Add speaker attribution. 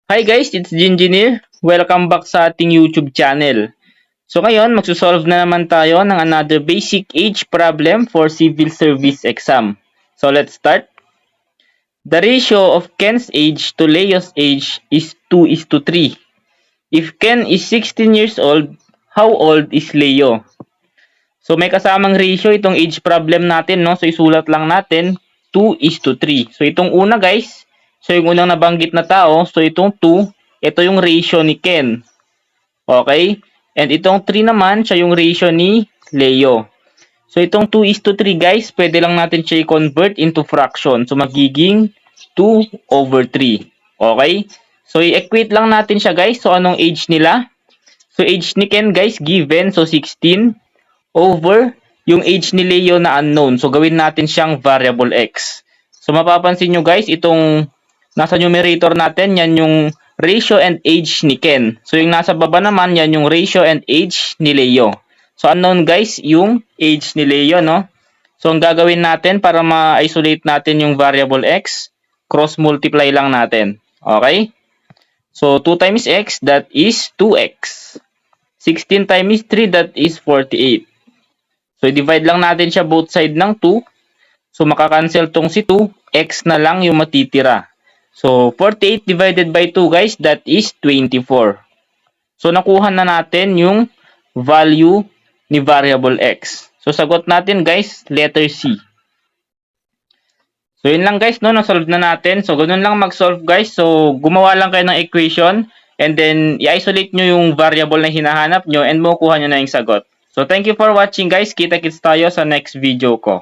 Speaker 1: Hi guys, it's Jinjin here. Welcome back sa ating YouTube channel. So ngayon, magsusolve na naman tayo ng another basic age problem for civil service exam. So let's start. The ratio of Ken's age to Leo's age is 2:3. If Ken is 16 years old, how old is Leo? So may kasamang ratio itong age problem natin, no? So isulat lang natin 2:3. So itong una guys, so yung unang nabanggit na tao, so itong 2, ito yung ratio ni Ken. Okay? And itong 3 naman, siya yung ratio ni Leo. So itong 2:3 guys, pwede lang natin siya i-convert into fraction. So magiging 2/3. Okay? So i-equate lang natin siya guys. So anong age nila? So age ni Ken guys, given. So 16 over yung age ni Leo na unknown. So gawin natin siyang variable x. So mapapansin nyo guys, itong nasa numerator natin, yan yung ratio and age ni Ken. So yung nasa baba naman, yan yung ratio and age ni Leo. So unknown guys, yung age ni Leo, no? So ang gagawin natin para ma-isolate natin yung variable x, cross multiply lang natin. Okay? So 2 times x, that is 2x. 16 times 3, that is 48. So, i-divide lang natin siya both side ng 2. So, makakancel tong si 2. X na lang yung matitira. So, 48 divided by 2 guys, that is 24. So, nakuha na natin yung value ni variable x. So, sagot natin guys, letter C. So, yun lang guys, no? Nasolve na natin. So, ganun lang mag-solve guys. So, gumawa lang kayo ng equation. And then, i-isolate nyo yung variable na hinahanap nyo and makukuha nyo na yung sagot. So, thank you for watching guys. Kita-kits tayo sa next video ko.